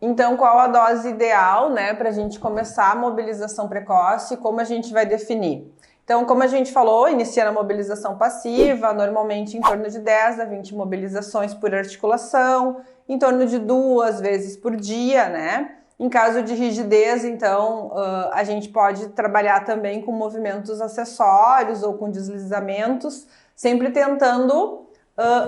Então, qual a dose ideal, né, para a gente começar a mobilização precoce e como a gente vai definir? Então, como a gente falou, inicia na mobilização passiva, normalmente em torno de 10 a 20 mobilizações por articulação, em torno de 2 vezes por dia, né? Em caso de rigidez, então, a gente pode trabalhar também com movimentos acessórios ou com deslizamentos, sempre tentando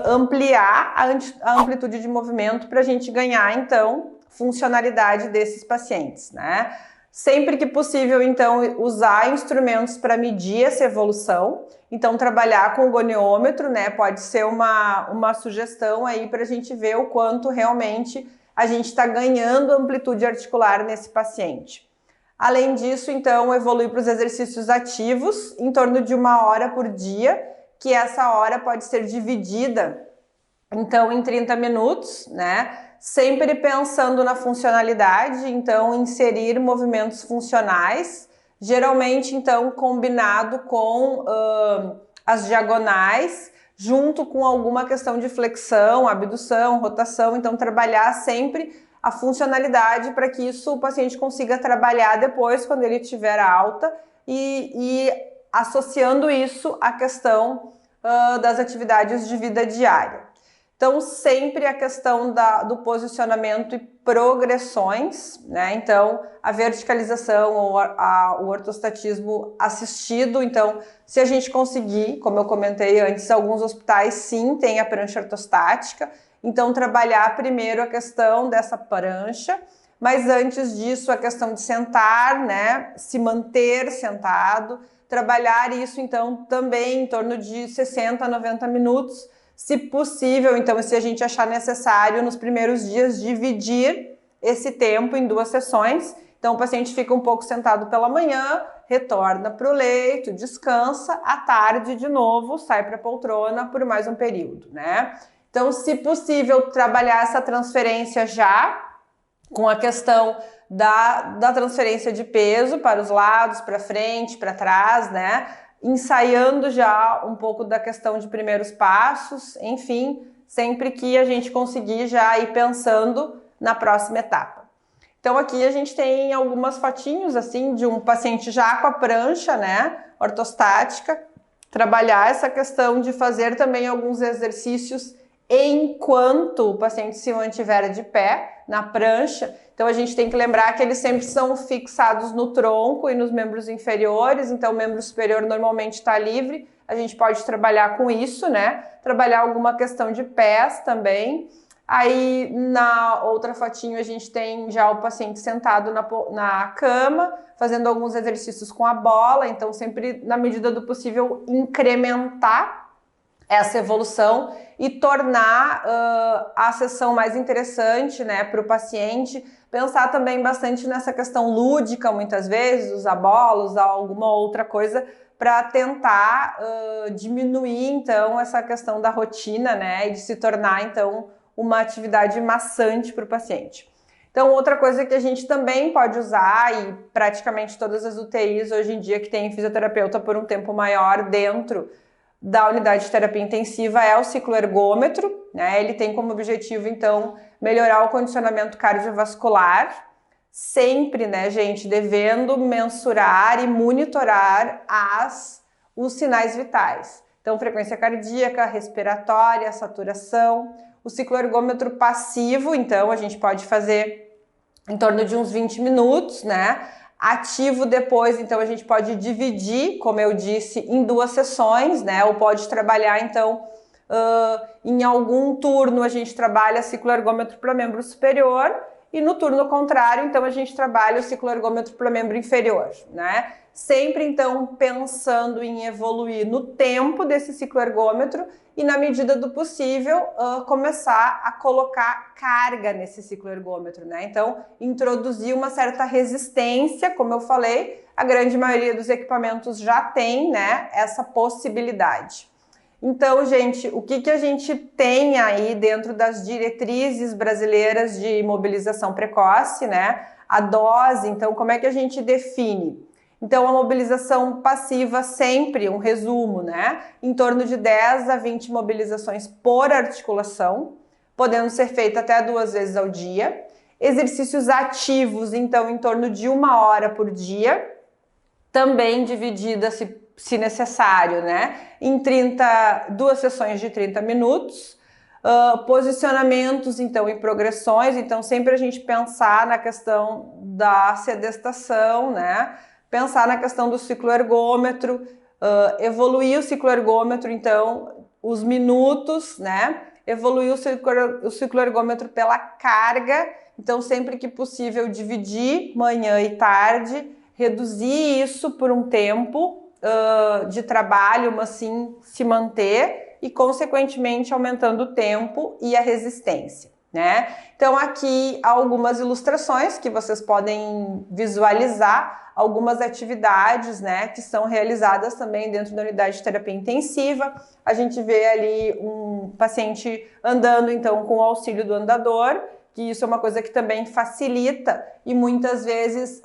ampliar a amplitude de movimento para a gente ganhar, então, funcionalidade desses pacientes, né? Sempre que possível, então, usar instrumentos para medir essa evolução. Então, trabalhar com o goniômetro, né? Pode ser uma sugestão aí para a gente ver o quanto realmente a gente está ganhando amplitude articular nesse paciente. Além disso, então, evoluir para os exercícios ativos, em torno de 1 hora por dia, que essa hora pode ser dividida, então, em 30 minutos, né? Sempre pensando na funcionalidade, então inserir movimentos funcionais, geralmente então combinado com as diagonais, junto com alguma questão de flexão, abdução, rotação, então trabalhar sempre a funcionalidade para que isso o paciente consiga trabalhar depois quando ele tiver alta e associando isso à questão das atividades de vida diária. Então, sempre a questão do posicionamento e progressões, né? Então, a verticalização ou o ortostatismo assistido. Então, se a gente conseguir, como eu comentei antes, alguns hospitais sim têm a prancha ortostática. Então, trabalhar primeiro a questão dessa prancha, mas antes disso, a questão de sentar, né? Se manter sentado, trabalhar isso, então, também em torno de 60 a 90 minutos, se possível, então, se a gente achar necessário, nos primeiros dias, dividir esse tempo em 2 sessões. Então, o paciente fica um pouco sentado pela manhã, retorna para o leito, descansa, à tarde, de novo, sai para a poltrona por mais um período, né? Então, se possível, trabalhar essa transferência já, com a questão da transferência de peso para os lados, para frente, para trás, né? Ensaiando já um pouco da questão de primeiros passos, enfim, sempre que a gente conseguir já ir pensando na próxima etapa. Então aqui a gente tem algumas fotinhos assim de um paciente já com a prancha, né, ortostática, trabalhar essa questão de fazer também alguns exercícios enquanto o paciente se mantiver de pé na prancha. Então a gente tem que lembrar que eles sempre são fixados no tronco e nos membros inferiores, então o membro superior normalmente está livre, a gente pode trabalhar com isso, né? Trabalhar alguma questão de pés também. Aí na outra fotinho a gente tem já o paciente sentado na cama, fazendo alguns exercícios com a bola, então sempre na medida do possível incrementar essa evolução e tornar a sessão mais interessante, né, para o paciente. Pensar também bastante nessa questão lúdica, muitas vezes, usar bola, usar alguma outra coisa para tentar diminuir, então, essa questão da rotina, né, e de se tornar, então, uma atividade maçante para o paciente. Então, outra coisa que a gente também pode usar, e praticamente todas as UTIs hoje em dia que tem fisioterapeuta por um tempo maior dentro da unidade de terapia intensiva, é o cicloergômetro, né? Ele tem como objetivo, então, melhorar o condicionamento cardiovascular, sempre, né, gente, devendo mensurar e monitorar os sinais vitais. Então, frequência cardíaca, respiratória, saturação. O cicloergômetro passivo, então, a gente pode fazer em torno de uns 20 minutos, né? Ativo depois, então a gente pode dividir, como eu disse, em 2 sessões, né? Ou pode trabalhar, então, em algum turno a gente trabalha cicloergômetro para membro superior e no turno contrário, então, a gente trabalha o cicloergômetro para membro inferior, né? Sempre, então, pensando em evoluir no tempo desse cicloergômetro e, na medida do possível, começar a colocar carga nesse cicloergômetro, né? Então, introduzir uma certa resistência, como eu falei, a grande maioria dos equipamentos já tem, né, essa possibilidade. Então, gente, o que a gente tem aí dentro das diretrizes brasileiras de imobilização precoce, né? A dose, então, como é que a gente define? Então, a mobilização passiva sempre, um resumo, né? Em torno de 10 a 20 mobilizações por articulação, podendo ser feita até 2 vezes ao dia. Exercícios ativos, então, em torno de 1 hora por dia, também dividida, se necessário, né? Em 2 sessões de 30 minutos. Posicionamentos, então, e progressões. Então, sempre a gente pensar na questão da sedestação, né? Pensar na questão do ciclo ergômetro, evoluir o ciclo ergômetro, então, os minutos, né? Evoluir o ciclo ergômetro pela carga, então, sempre que possível, dividir manhã e tarde, reduzir isso por um tempo de trabalho, mas sim se manter e, consequentemente, aumentando o tempo e a resistência, né? Então, aqui algumas ilustrações que vocês podem visualizar, algumas atividades, né, que são realizadas também dentro da unidade de terapia intensiva. A gente vê ali um paciente andando, então, com o auxílio do andador, que isso é uma coisa que também facilita e muitas vezes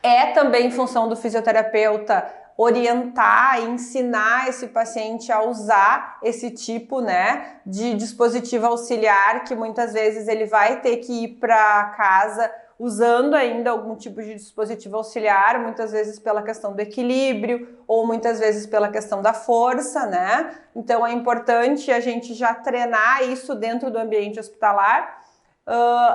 é também função do fisioterapeuta orientar e ensinar esse paciente a usar esse tipo, né, de dispositivo auxiliar, que muitas vezes ele vai ter que ir para casa usando ainda algum tipo de dispositivo auxiliar, muitas vezes pela questão do equilíbrio ou muitas vezes pela questão da força, né? Então é importante a gente já treinar isso dentro do ambiente hospitalar.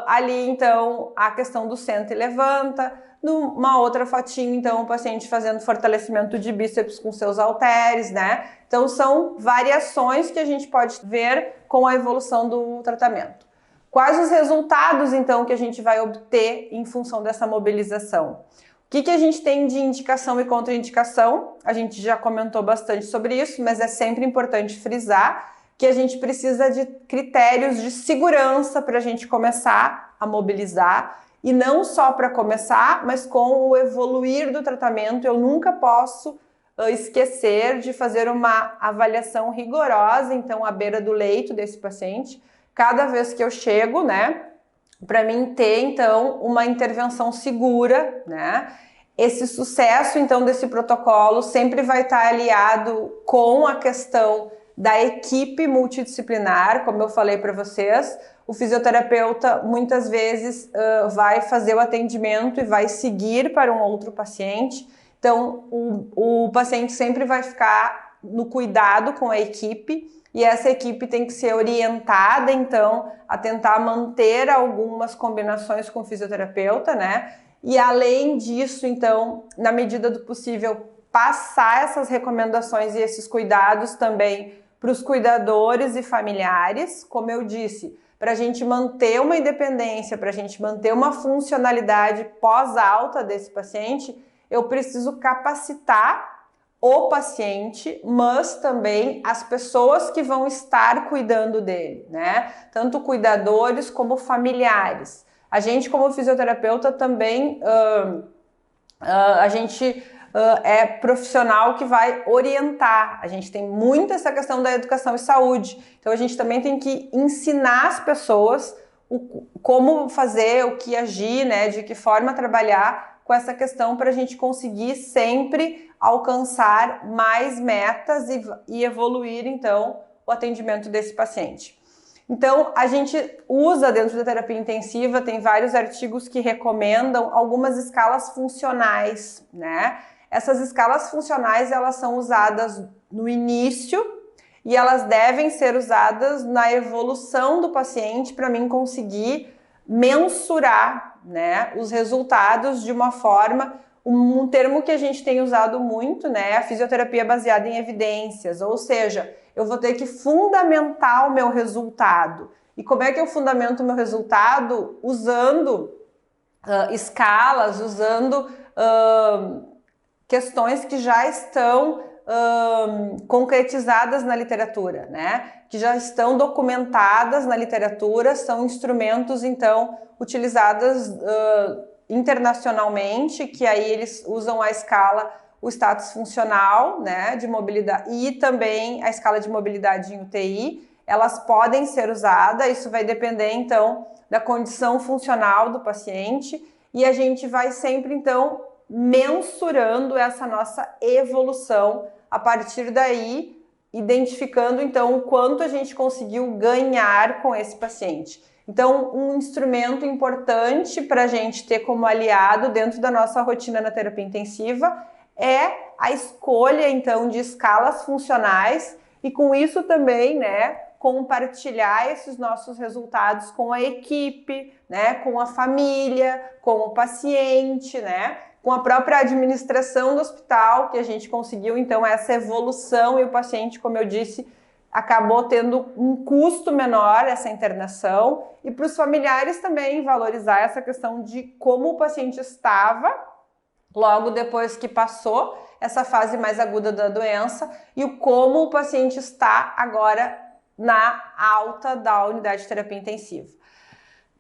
Ali, então, a questão do senta e levanta. Numa outra fotinho, então, o paciente fazendo fortalecimento de bíceps com seus halteres, né? Então, são variações que a gente pode ver com a evolução do tratamento. Quais os resultados, então, que a gente vai obter em função dessa mobilização? O que a gente tem de indicação e contraindicação? A gente já comentou bastante sobre isso, mas é sempre importante frisar que a gente precisa de critérios de segurança para a gente começar a mobilizar, e não só para começar, mas com o evoluir do tratamento. Eu nunca posso esquecer de fazer uma avaliação rigorosa, então, à beira do leito desse paciente, cada vez que eu chego, né, para mim ter, então, uma intervenção segura, né? Esse sucesso, então, desse protocolo sempre vai estar aliado com a questão da equipe multidisciplinar, como eu falei para vocês. O fisioterapeuta muitas vezes vai fazer o atendimento e vai seguir para um outro paciente. Então, o paciente sempre vai ficar no cuidado com a equipe e essa equipe tem que ser orientada, então, a tentar manter algumas combinações com o fisioterapeuta, né? E além disso, então, na medida do possível, passar essas recomendações e esses cuidados também para os cuidadores e familiares, como eu disse, para a gente manter uma independência, para a gente manter uma funcionalidade pós-alta desse paciente, eu preciso capacitar o paciente, mas também as pessoas que vão estar cuidando dele, né? Tanto cuidadores como familiares. A gente, como fisioterapeuta, também a gente é profissional que vai orientar. A gente tem muito essa questão da educação e saúde. Então, a gente também tem que ensinar as pessoas como fazer, o que agir, né? De que forma trabalhar com essa questão para a gente conseguir sempre alcançar mais metas e evoluir, então, o atendimento desse paciente. Então, a gente usa dentro da terapia intensiva, tem vários artigos que recomendam algumas escalas funcionais, né? Essas escalas funcionais, elas são usadas no início e elas devem ser usadas na evolução do paciente para mim conseguir mensurar, né, os resultados de uma forma, um termo que a gente tem usado muito, né, a fisioterapia baseada em evidências, ou seja, eu vou ter que fundamentar o meu resultado. E como é que eu fundamento o meu resultado? Usando escalas, usando questões que já estão concretizadas na literatura, né? Que já estão documentadas na literatura, são instrumentos, então, utilizados internacionalmente, que aí eles usam a escala, o status funcional, né, de mobilidade, e também a escala de mobilidade em UTI. Elas podem ser usadas, isso vai depender, então, da condição funcional do paciente, e a gente vai sempre, então, mensurando essa nossa evolução, a partir daí identificando então o quanto a gente conseguiu ganhar com esse paciente. Então, um instrumento importante para a gente ter como aliado dentro da nossa rotina na terapia intensiva é a escolha então de escalas funcionais e com isso também, né, compartilhar esses nossos resultados com a equipe, né, com a família, com o paciente, né, com a própria administração do hospital, que a gente conseguiu então essa evolução e o paciente, como eu disse, acabou tendo um custo menor essa internação e para os familiares também valorizar essa questão de como o paciente estava logo depois que passou essa fase mais aguda da doença e o como o paciente está agora na alta da unidade de terapia intensiva.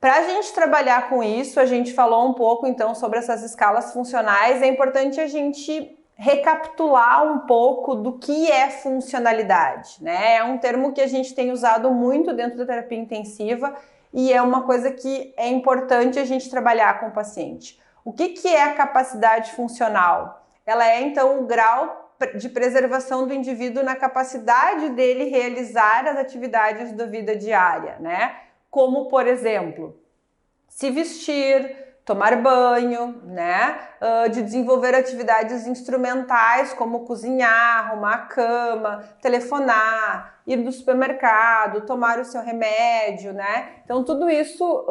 Para a gente trabalhar com isso, a gente falou um pouco então sobre essas escalas funcionais. É importante a gente recapitular um pouco do que é funcionalidade, né? É um termo que a gente tem usado muito dentro da terapia intensiva e é uma coisa que é importante a gente trabalhar com o paciente. O que é a capacidade funcional? Ela é então o grau de preservação do indivíduo na capacidade dele realizar as atividades da vida diária, né? Como, por exemplo, se vestir, tomar banho, né? De desenvolver atividades instrumentais como cozinhar, arrumar a cama, telefonar, ir no supermercado, tomar o seu remédio, né? Então tudo isso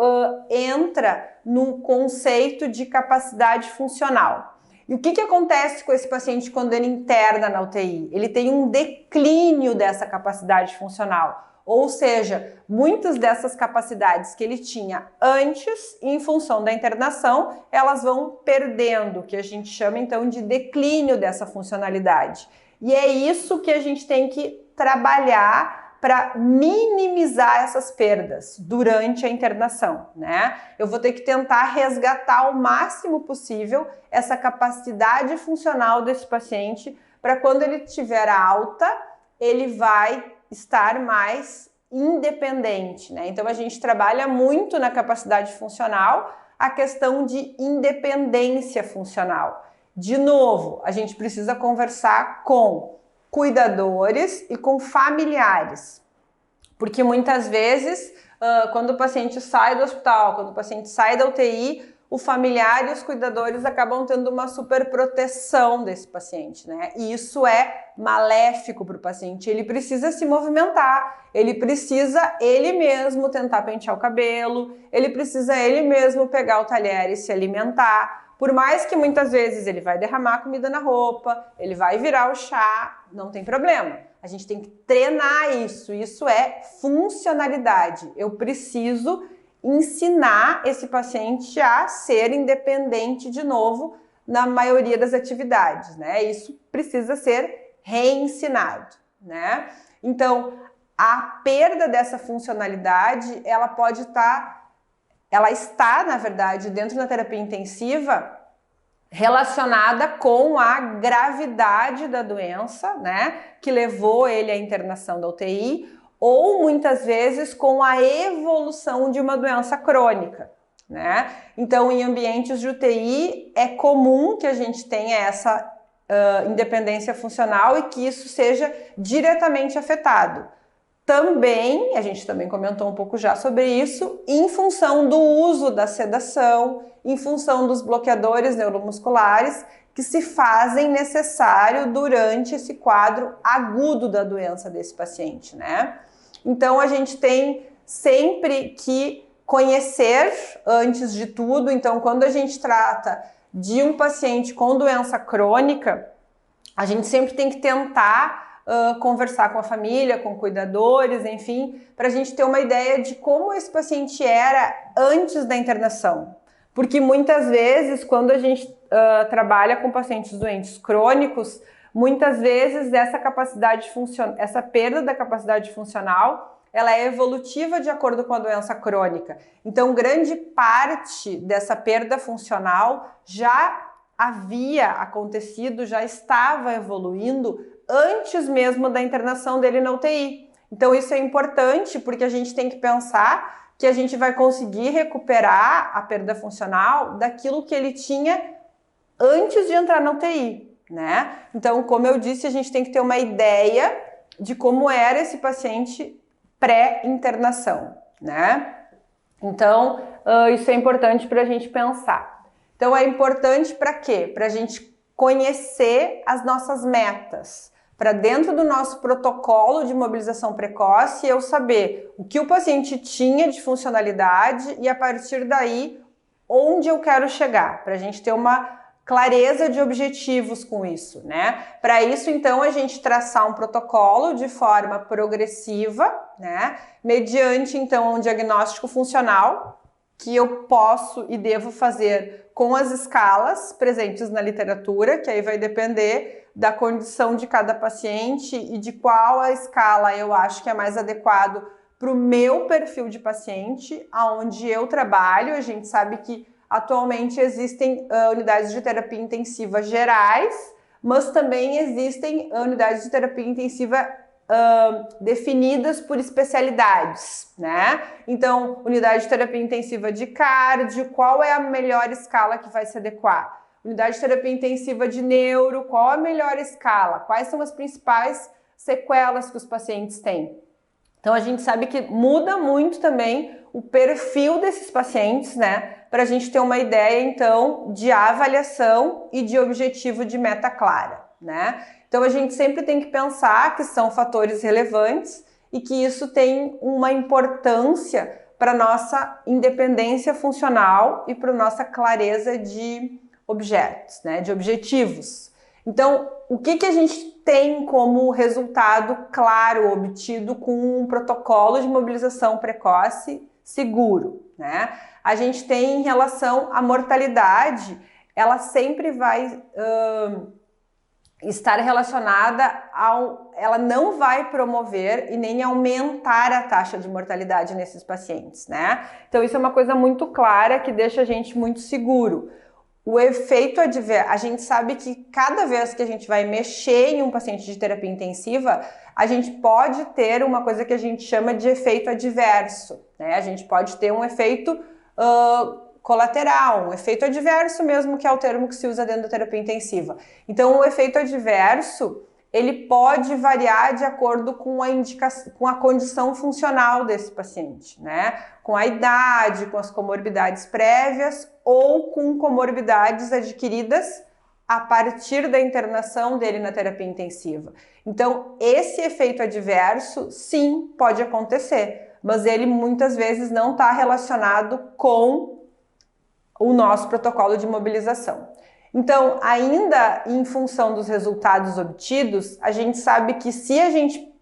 entra no conceito de capacidade funcional. E o que acontece com esse paciente quando ele interna na UTI? Ele tem um declínio dessa capacidade funcional. Ou seja, muitas dessas capacidades que ele tinha antes, em função da internação, elas vão perdendo, o que a gente chama então de declínio dessa funcionalidade. E é isso que a gente tem que trabalhar para minimizar essas perdas durante a internação, né? Eu vou ter que tentar resgatar ao máximo possível essa capacidade funcional desse paciente para quando ele tiver alta, ele vai estar mais independente, né? Então a gente trabalha muito na capacidade funcional a questão de independência funcional. De novo, a gente precisa conversar com cuidadores e com familiares, porque muitas vezes quando o paciente sai do hospital, quando o paciente sai da UTI, o familiar e os cuidadores acabam tendo uma super proteção desse paciente, né? E isso é maléfico para o paciente. Ele precisa se movimentar, ele precisa ele mesmo tentar pentear o cabelo, ele precisa ele mesmo pegar o talher e se alimentar. Por mais que muitas vezes ele vai derramar comida na roupa, ele vai virar o chá, não tem problema. A gente tem que treinar isso. Isso é funcionalidade. Eu preciso ensinar esse paciente a ser independente de novo na maioria das atividades, né? Isso precisa ser reensinado, né? Então, a perda dessa funcionalidade, ela pode estar, ela está, na verdade, dentro da terapia intensiva, relacionada com a gravidade da doença, né? Que levou ele à internação da UTI, ou muitas vezes com a evolução de uma doença crônica, né? Então, em ambientes de UTI, é comum que a gente tenha essa independência funcional e que isso seja diretamente afetado. Também, a gente também comentou um pouco já sobre isso, em função do uso da sedação, em função dos bloqueadores neuromusculares que se fazem necessário durante esse quadro agudo da doença desse paciente, né? Então, a gente tem sempre que conhecer antes de tudo. Então, quando a gente trata de um paciente com doença crônica, a gente sempre tem que tentar conversar com a família, com cuidadores, enfim, para a gente ter uma ideia de como esse paciente era antes da internação. Porque muitas vezes, quando a gente trabalha com pacientes doentes crônicos, muitas vezes essa perda da capacidade funcional, ela é evolutiva de acordo com a doença crônica. Então, grande parte dessa perda funcional já havia acontecido, já estava evoluindo antes mesmo da internação dele na UTI. Então, isso é importante porque a gente tem que pensar que a gente vai conseguir recuperar a perda funcional daquilo que ele tinha antes de entrar na UTI, né? Então, como eu disse, a gente tem que ter uma ideia de como era esse paciente pré-internação, né? Então, isso é importante para a gente pensar. Então, é importante para quê? Para a gente conhecer as nossas metas, para dentro do nosso protocolo de mobilização precoce eu saber o que o paciente tinha de funcionalidade e a partir daí onde eu quero chegar, para a gente ter uma clareza de objetivos com isso, né? Para isso, então, a gente traçar um protocolo de forma progressiva, né? Mediante, então, um diagnóstico funcional que eu posso e devo fazer com as escalas presentes na literatura, que aí vai depender da condição de cada paciente e de qual a escala eu acho que é mais adequado para o meu perfil de paciente, aonde eu trabalho. A gente sabe que atualmente existem unidades de terapia intensiva gerais, mas também existem unidades de terapia intensiva definidas por especialidades, né? Então, unidade de terapia intensiva de cardio, qual é a melhor escala que vai se adequar? Unidade de terapia intensiva de neuro, qual a melhor escala? Quais são as principais sequelas que os pacientes têm? Então, a gente sabe que muda muito também o perfil desses pacientes, né? Para a gente ter uma ideia, então, de avaliação e de objetivo de meta clara, né? Então, a gente sempre tem que pensar que são fatores relevantes e que isso tem uma importância para a nossa independência funcional e para a nossa clareza de objetos, né? De objetivos. Então, o que a gente tem como resultado claro obtido com um protocolo de mobilização precoce seguro, né? A gente tem em relação à mortalidade, ela sempre vai estar relacionada ela não vai promover e nem aumentar a taxa de mortalidade nesses pacientes, né? Então isso é uma coisa muito clara que deixa a gente muito seguro. O efeito adverso, a gente sabe que cada vez que a gente vai mexer em um paciente de terapia intensiva, a gente pode ter uma coisa que a gente chama de efeito adverso, né? A gente pode ter um efeito colateral, um efeito adverso mesmo, que é o termo que se usa dentro da terapia intensiva. Então, o efeito adverso, ele pode variar de acordo com a condição funcional desse paciente, né? Com a idade, com as comorbidades prévias ou com comorbidades adquiridas a partir da internação dele na terapia intensiva. Então, esse efeito adverso, sim, pode acontecer, mas ele muitas vezes não está relacionado com o nosso protocolo de mobilização. Então, ainda em função dos resultados obtidos, a gente sabe que se a gente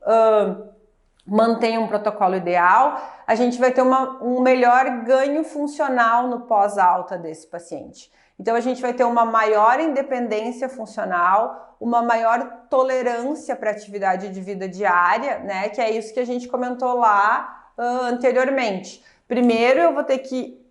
mantém um protocolo ideal, a gente vai ter um melhor ganho funcional no pós-alta desse paciente. Então, a gente vai ter uma maior independência funcional, uma maior tolerância para a atividade de vida diária, né? Que é isso que a gente comentou lá anteriormente. Primeiro, eu vou ter que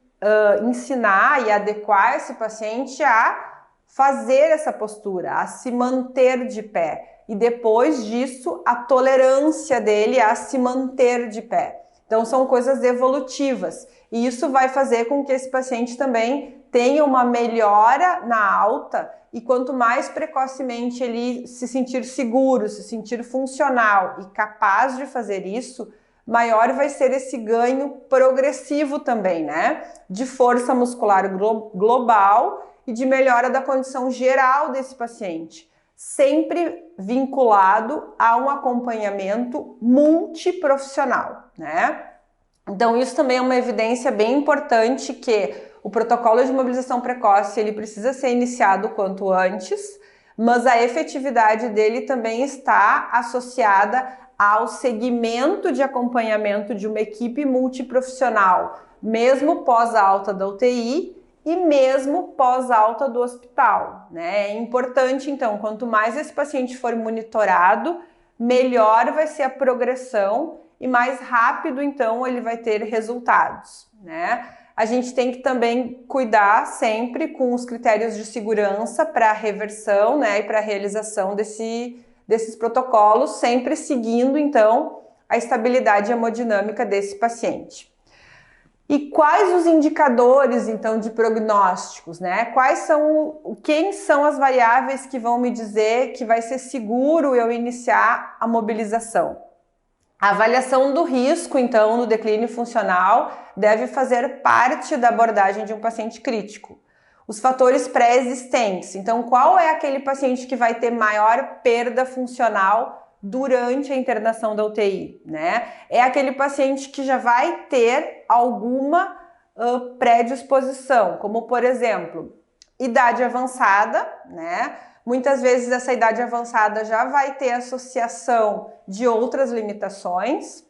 ensinar e adequar esse paciente a fazer essa postura, a se manter de pé. E depois disso, a tolerância dele a se manter de pé. Então, são coisas evolutivas. E isso vai fazer com que esse paciente também tenha uma melhora na alta. E quanto mais precocemente ele se sentir seguro, se sentir funcional e capaz de fazer isso, maior vai ser esse ganho progressivo também, né? De força muscular global e de melhora da condição geral desse paciente, sempre vinculado a um acompanhamento multiprofissional, né? Então isso também é uma evidência bem importante que o protocolo de mobilização precoce ele precisa ser iniciado o quanto antes, mas a efetividade dele também está associada ao segmento de acompanhamento de uma equipe multiprofissional, mesmo pós-alta da UTI e mesmo pós-alta do hospital, né? É importante, então, quanto mais esse paciente for monitorado, melhor vai ser a progressão e mais rápido, então, ele vai ter resultados, né? A gente tem que também cuidar sempre com os critérios de segurança para a reversão, né, e para a realização desses protocolos, sempre seguindo, então, a estabilidade hemodinâmica desse paciente. E quais os indicadores, então, de prognósticos, né? Quem são as variáveis que vão me dizer que vai ser seguro eu iniciar a mobilização? A avaliação do risco, então, do declínio funcional deve fazer parte da abordagem de um paciente crítico. Os fatores pré-existentes, então, qual é aquele paciente que vai ter maior perda funcional durante a internação da UTI, né? É aquele paciente que já vai ter alguma predisposição, como, por exemplo, idade avançada, né? Muitas vezes essa idade avançada já vai ter associação de outras limitações,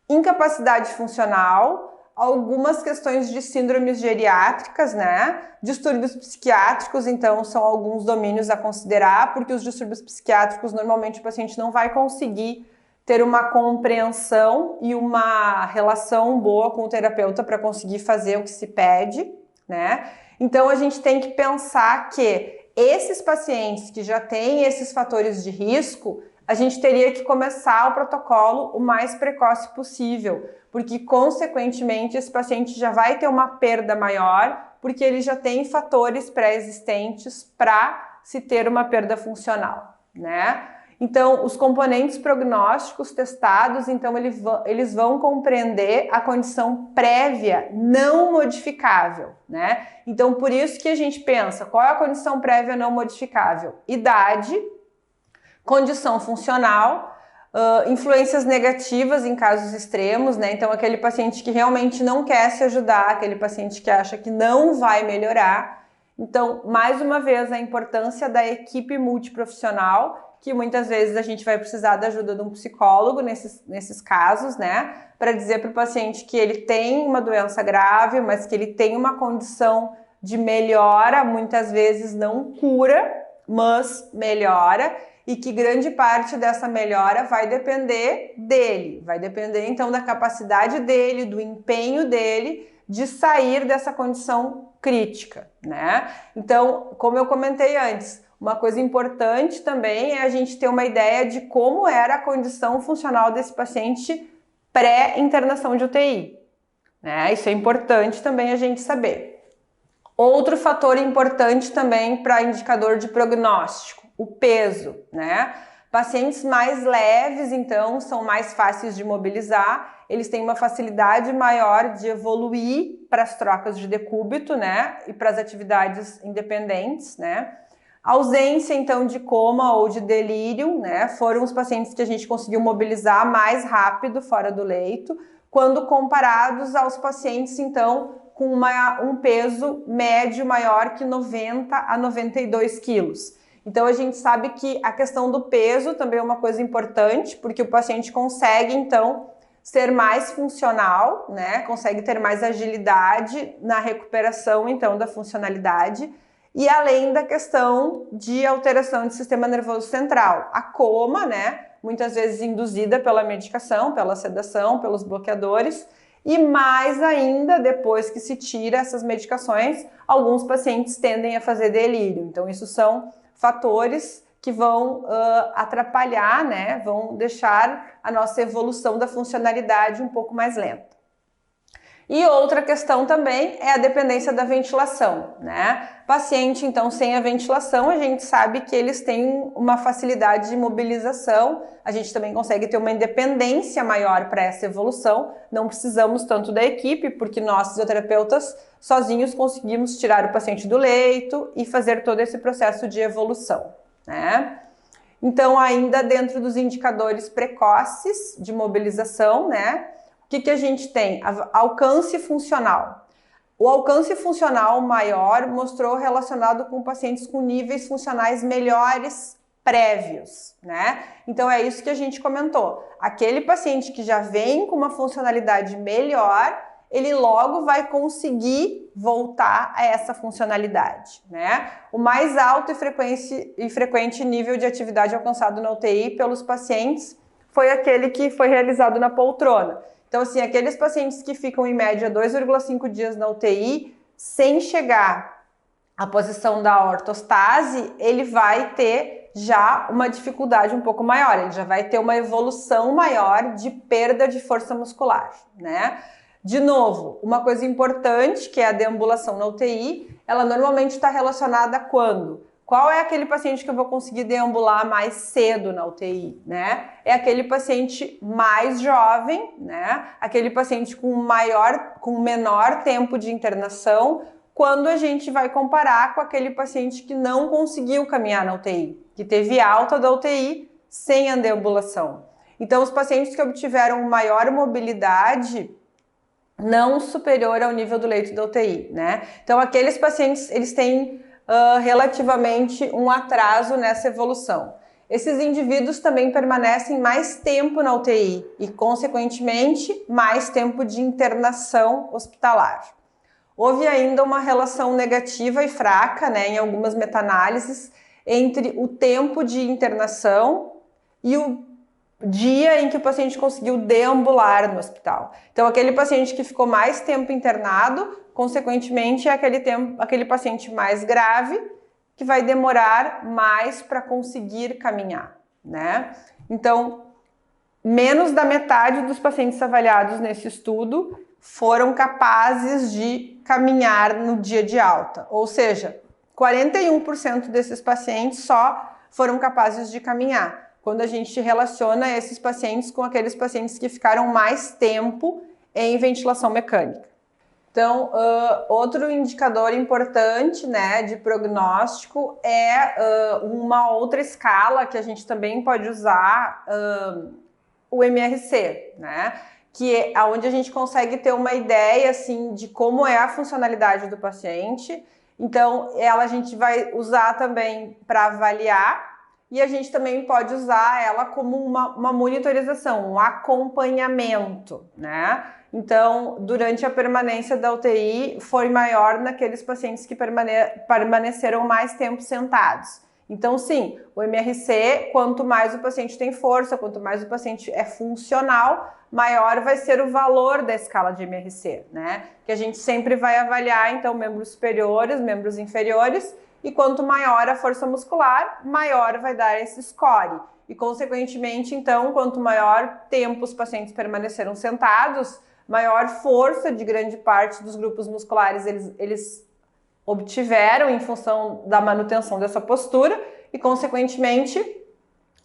incapacidade funcional, algumas questões de síndromes geriátricas, né? Distúrbios psiquiátricos, então, são alguns domínios a considerar, porque os distúrbios psiquiátricos, normalmente, o paciente não vai conseguir ter uma compreensão e uma relação boa com o terapeuta para conseguir fazer o que se pede, né? Então, a gente tem que pensar que esses pacientes que já têm esses fatores de risco, a gente teria que começar o protocolo o mais precoce possível, porque, consequentemente, esse paciente já vai ter uma perda maior, porque ele já tem fatores pré-existentes para se ter uma perda funcional, né? Então, os componentes prognósticos testados, então, eles vão compreender a condição prévia não modificável, né? Então, por isso que a gente pensa, qual é a condição prévia não modificável? Idade, condição funcional, influências negativas em casos extremos, né? Então, aquele paciente que realmente não quer se ajudar, aquele paciente que acha que não vai melhorar. Então, mais uma vez, a importância da equipe multiprofissional, que muitas vezes a gente vai precisar da ajuda de um psicólogo nesses casos, né? Para dizer para o paciente que ele tem uma doença grave, mas que ele tem uma condição de melhora, muitas vezes não cura, mas melhora, e que grande parte dessa melhora vai depender dele, vai depender então da capacidade dele, do empenho dele de sair dessa condição crítica, né? Então, como eu comentei antes, uma coisa importante também é a gente ter uma ideia de como era a condição funcional desse paciente pré-internação de UTI, né? Isso é importante também a gente saber. Outro fator importante também para indicador de prognóstico, o peso, né? Pacientes mais leves, então, são mais fáceis de mobilizar, eles têm uma facilidade maior de evoluir para as trocas de decúbito, né? E para as atividades independentes, né? Ausência, então, de coma ou de delírio, né? Foram os pacientes que a gente conseguiu mobilizar mais rápido fora do leito, quando comparados aos pacientes, então, com um peso médio maior que 90 a 92 quilos. Então, a gente sabe que a questão do peso também é uma coisa importante, porque o paciente consegue, então, ser mais funcional, né? Consegue ter mais agilidade na recuperação, então, da funcionalidade, e além da questão de alteração do sistema nervoso central. A coma, né? Muitas vezes induzida pela medicação, pela sedação, pelos bloqueadores, e mais ainda, depois que se tira essas medicações, alguns pacientes tendem a fazer delírio. Então, isso são fatores que vão atrapalhar, né? Vão deixar a nossa evolução da funcionalidade um pouco mais lenta. E outra questão também é a dependência da ventilação, né? Paciente, então, sem a ventilação, a gente sabe que eles têm uma facilidade de mobilização, a gente também consegue ter uma independência maior para essa evolução, não precisamos tanto da equipe, porque nós, fisioterapeutas, sozinhos conseguimos tirar o paciente do leito e fazer todo esse processo de evolução, né? Então, ainda dentro dos indicadores precoces de mobilização, né? O que a gente tem? Alcance funcional. O alcance funcional maior mostrou relacionado com pacientes com níveis funcionais melhores prévios, né? Então é isso que a gente comentou. Aquele paciente que já vem com uma funcionalidade melhor, ele logo vai conseguir voltar a essa funcionalidade, né? O mais alto e frequente nível de atividade alcançado na UTI pelos pacientes foi aquele que foi realizado na poltrona. Então, assim, aqueles pacientes que ficam em média 2,5 dias na UTI, sem chegar à posição da ortostase, ele vai ter já uma dificuldade um pouco maior, ele já vai ter uma evolução maior de perda de força muscular, né? De novo, uma coisa importante, que é a deambulação na UTI, ela normalmente está relacionada a quando? Qual é aquele paciente que eu vou conseguir deambular mais cedo na UTI, né? É aquele paciente mais jovem, né? Aquele paciente com menor tempo de internação, quando a gente vai comparar com aquele paciente que não conseguiu caminhar na UTI, que teve alta da UTI sem a deambulação. Então, os pacientes que obtiveram maior mobilidade não superior ao nível do leito da UTI, né? Então, aqueles pacientes, eles têm relativamente um atraso nessa evolução. Esses indivíduos também permanecem mais tempo na UTI e, consequentemente, mais tempo de internação hospitalar. Houve ainda uma relação negativa e fraca, né, em algumas meta-análises, entre o tempo de internação e o dia em que o paciente conseguiu deambular no hospital. Então, aquele paciente que ficou mais tempo internado, consequentemente, é aquele paciente mais grave que vai demorar mais para conseguir caminhar, né? Então, menos da metade dos pacientes avaliados nesse estudo foram capazes de caminhar no dia de alta, ou seja, 41% desses pacientes só foram capazes de caminhar, quando a gente relaciona esses pacientes com aqueles pacientes que ficaram mais tempo em ventilação mecânica. Então, outro indicador importante, né, de prognóstico é uma outra escala que a gente também pode usar, o MRC, né, que é onde a gente consegue ter uma ideia assim de como é a funcionalidade do paciente. Então, a gente vai usar também para avaliar. E a gente também pode usar ela como uma monitorização, um acompanhamento, né? Então, durante a permanência da UTI, foi maior naqueles pacientes que permaneceram mais tempo sentados. Então, sim, o MRC, quanto mais o paciente tem força, quanto mais o paciente é funcional, maior vai ser o valor da escala de MRC, né? Que a gente sempre vai avaliar, então, membros superiores, membros inferiores, e quanto maior a força muscular, maior vai dar esse score. E, consequentemente, então, quanto maior tempo os pacientes permaneceram sentados, maior força de grande parte dos grupos musculares eles obtiveram em função da manutenção dessa postura e, consequentemente,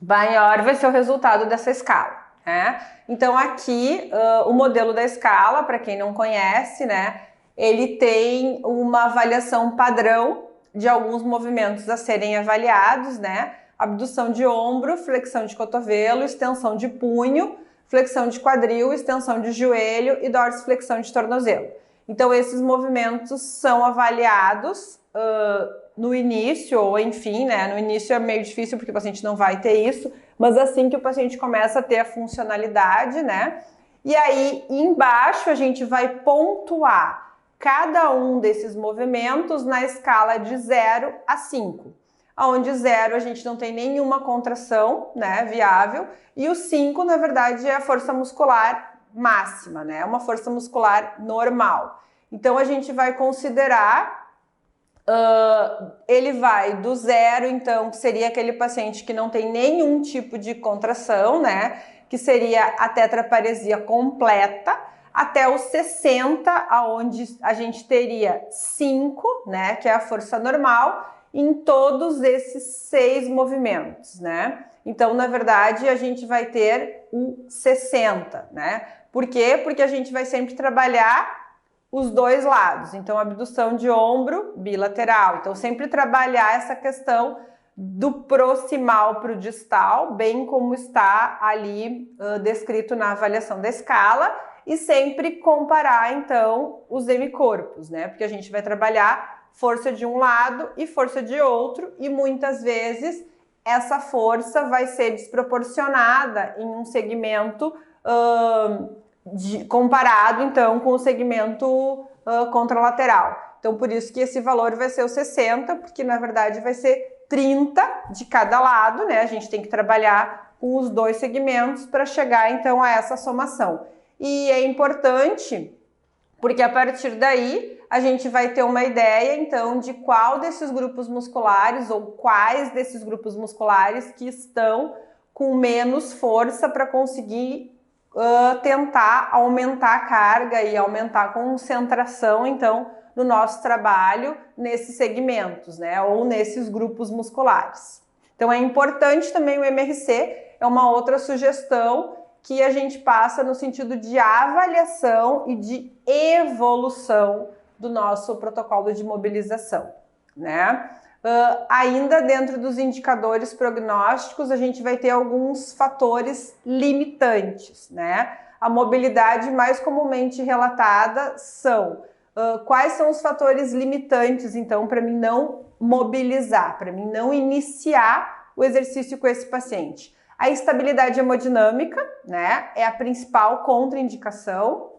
maior vai ser o resultado dessa escala, né? Então, aqui, o modelo da escala, para quem não conhece, né, ele tem uma avaliação padrão de alguns movimentos a serem avaliados, né? Abdução de ombro, flexão de cotovelo, extensão de punho, flexão de quadril, extensão de joelho e dorsiflexão de tornozelo. Então, esses movimentos são avaliados no início, ou enfim, né? No início é meio difícil porque o paciente não vai ter isso, mas assim que o paciente começa a ter a funcionalidade, né? E aí, embaixo, a gente vai pontuar cada um desses movimentos na escala de 0 a 5, onde 0 a gente não tem nenhuma contração, né, viável, e o 5, na verdade, é a força muscular máxima, né, é uma força muscular normal. Então, a gente vai considerar, ele vai do 0, então, que seria aquele paciente que não tem nenhum tipo de contração, né, que seria a tetraparesia completa, até os 60, aonde a gente teria 5, né, que é a força normal, em todos esses 6 movimentos, né? Então, na verdade, a gente vai ter o 60, né? Por quê? Porque a gente vai sempre trabalhar os dois lados. Então, abdução de ombro bilateral. Então, sempre trabalhar essa questão do proximal para o distal, bem como está ali descrito na avaliação da escala, e sempre comparar, então, os hemicorpos, né? Porque a gente vai trabalhar força de um lado e força de outro, e muitas vezes essa força vai ser desproporcionada em um segmento comparado, então, com o segmento contralateral. Então, por isso que esse valor vai ser o 60, porque, na verdade, vai ser 30 de cada lado, né? A gente tem que trabalhar com os dois segmentos para chegar, então, a essa somação. E é importante porque a partir daí a gente vai ter uma ideia, então, de qual desses grupos musculares ou quais desses grupos musculares que estão com menos força para conseguir tentar aumentar a carga e aumentar a concentração, então, no nosso trabalho nesses segmentos, né, ou nesses grupos musculares. Então, é importante também o MRC, é uma outra sugestão que a gente passa no sentido de avaliação e de evolução do nosso protocolo de mobilização, né? Ainda dentro dos indicadores prognósticos, a gente vai ter alguns fatores limitantes, né? A mobilidade mais comumente relatada são quais são os fatores limitantes, então, para mim não mobilizar, para mim não iniciar o exercício com esse paciente. A instabilidade hemodinâmica, né, é a principal contraindicação,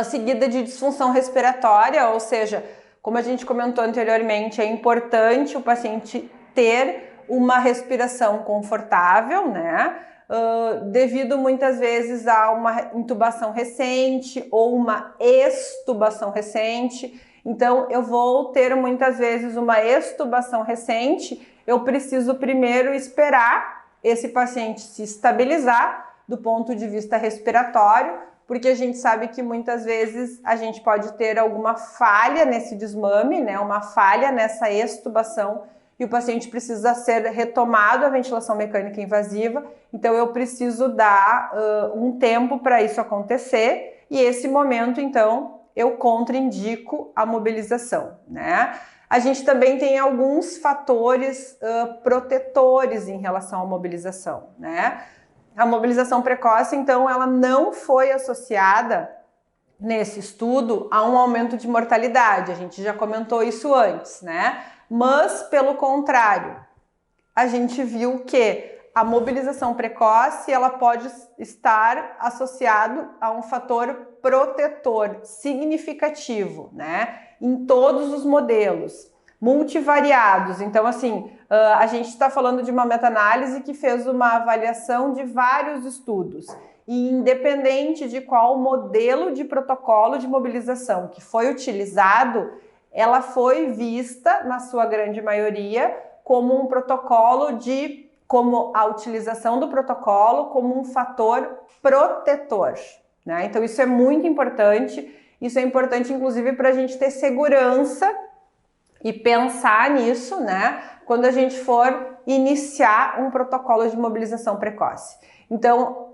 seguida de disfunção respiratória, ou seja, como a gente comentou anteriormente, é importante o paciente ter uma respiração confortável, né? Devido muitas vezes a uma intubação recente ou uma extubação recente. Então, eu vou ter muitas vezes uma extubação recente, eu preciso primeiro esperar esse paciente se estabilizar do ponto de vista respiratório, porque a gente sabe que muitas vezes a gente pode ter alguma falha nesse desmame, né, uma falha nessa extubação, e o paciente precisa ser retomado à ventilação mecânica invasiva, então eu preciso dar um tempo para isso acontecer, e esse momento, então, eu contraindico a mobilização, né? A gente também tem alguns fatores protetores em relação à mobilização, né? A mobilização precoce, então, ela não foi associada nesse estudo a um aumento de mortalidade, a gente já comentou isso antes, né? Mas, pelo contrário, a gente viu que a mobilização precoce, ela pode estar associado a um fator protetor significativo, né? Em todos os modelos, multivariados. Então, assim, a gente está falando de uma meta-análise que fez uma avaliação de vários estudos. E independente de qual modelo de protocolo de mobilização que foi utilizado, ela foi vista, na sua grande maioria, como um protocolo como a utilização do protocolo como um fator protetor, né? Então isso é muito importante, isso é importante inclusive para a gente ter segurança e pensar nisso, né? Quando a gente for iniciar um protocolo de mobilização precoce. Então,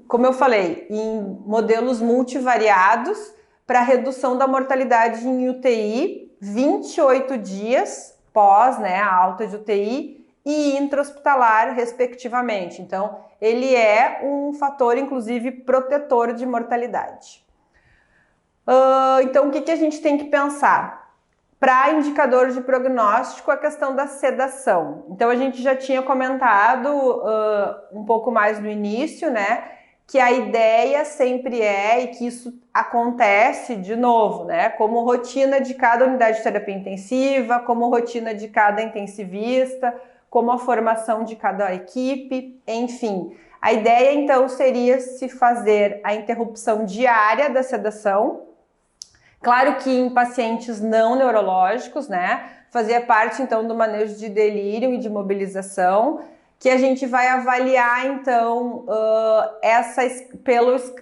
como eu falei, em modelos multivariados, para redução da mortalidade em UTI, 28 dias pós, né, a alta de UTI, e intra-hospitalar, respectivamente. Então, ele é um fator, inclusive, protetor de mortalidade. Então, o que a gente tem que pensar? Para indicador de prognóstico, a questão da sedação. Então, a gente já tinha comentado um pouco mais no início, né, que a ideia sempre é, e que isso acontece de novo, né, como rotina de cada unidade de terapia intensiva, como rotina de cada intensivista, como a formação de cada equipe, enfim. A ideia, então, seria se fazer a interrupção diária da sedação, claro que em pacientes não neurológicos, né, fazia parte, então, do manejo de delírio e de mobilização, que a gente vai avaliar, então,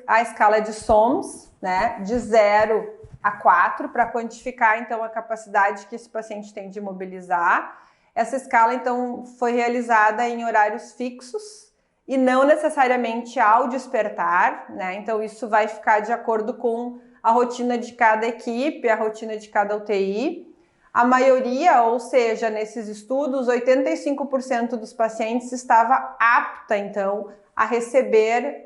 a escala de SOMS, né, de 0 a 4, para quantificar, então, a capacidade que esse paciente tem de mobilizar. Essa escala, então, foi realizada em horários fixos e não necessariamente ao despertar, né? Então, isso vai ficar de acordo com a rotina de cada equipe, a rotina de cada UTI. A maioria, ou seja, nesses estudos, 85% dos pacientes estava apta, então, a receber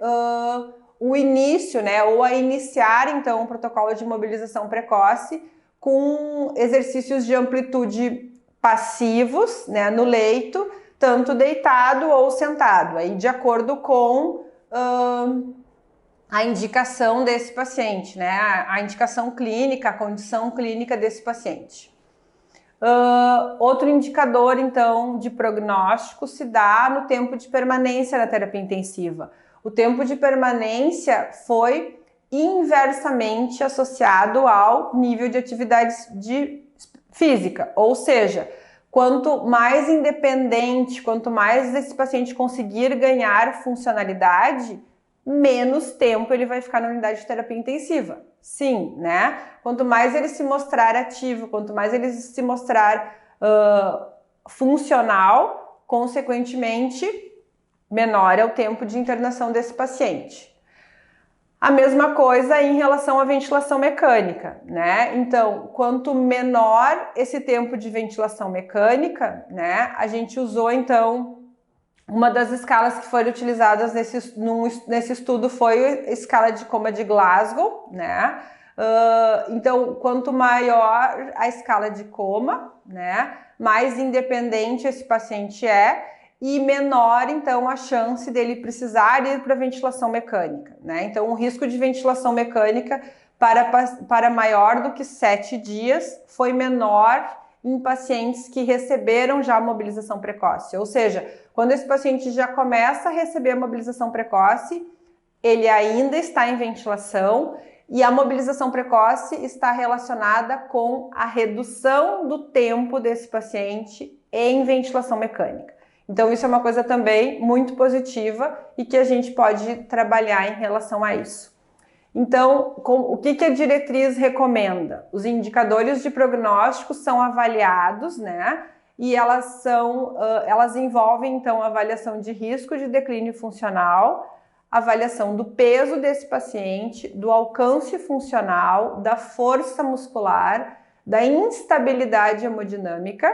o início, né? Ou a iniciar, então, um protocolo de mobilização precoce com exercícios de amplitude passivos, né, no leito, tanto deitado ou sentado, aí de acordo com a indicação desse paciente, né, a indicação clínica, a condição clínica desse paciente. Outro indicador, então, de prognóstico se dá no tempo de permanência na terapia intensiva. O tempo de permanência foi inversamente associado ao nível de atividade física, ou seja, quanto mais independente, quanto mais esse paciente conseguir ganhar funcionalidade, menos tempo ele vai ficar na unidade de terapia intensiva. Sim, né? Quanto mais ele se mostrar ativo, quanto mais ele se mostrar funcional, consequentemente, menor é o tempo de internação desse paciente. A mesma coisa em relação à ventilação mecânica, né? Então, quanto menor esse tempo de ventilação mecânica, né? A gente usou, então, uma das escalas que foram utilizadas nesse estudo foi a escala de coma de Glasgow, né? Então, quanto maior a escala de coma, né? Mais independente esse paciente é, e menor, então, a chance dele precisar ir para ventilação mecânica, né? Então, o risco de ventilação mecânica para maior do que 7 dias foi menor em pacientes que receberam já a mobilização precoce. Ou seja, quando esse paciente já começa a receber a mobilização precoce, ele ainda está em ventilação e a mobilização precoce está relacionada com a redução do tempo desse paciente em ventilação mecânica. Então, isso é uma coisa também muito positiva e que a gente pode trabalhar em relação a isso. Então, o que a diretriz recomenda? Os indicadores de prognóstico são avaliados, né? E elas envolvem, então, a avaliação de risco de declínio funcional, avaliação do peso desse paciente, do alcance funcional, da força muscular, da instabilidade hemodinâmica,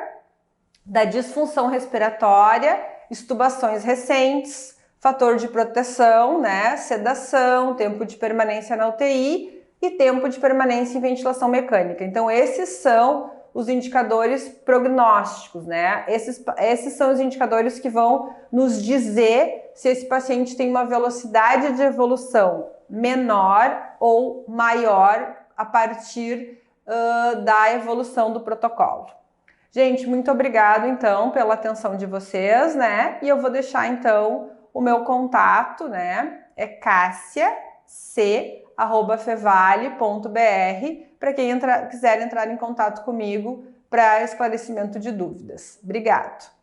da disfunção respiratória, extubações recentes, fator de proteção, né, sedação, tempo de permanência na UTI e tempo de permanência em ventilação mecânica. Então, esses são os indicadores prognósticos, né? Esses são os indicadores que vão nos dizer se esse paciente tem uma velocidade de evolução menor ou maior a partir da evolução do protocolo. Gente, muito obrigado, então, pela atenção de vocês, né? E eu vou deixar, então, o meu contato, né? É cassiac@fevale.br para quem quiser entrar em contato comigo para esclarecimento de dúvidas. Obrigado!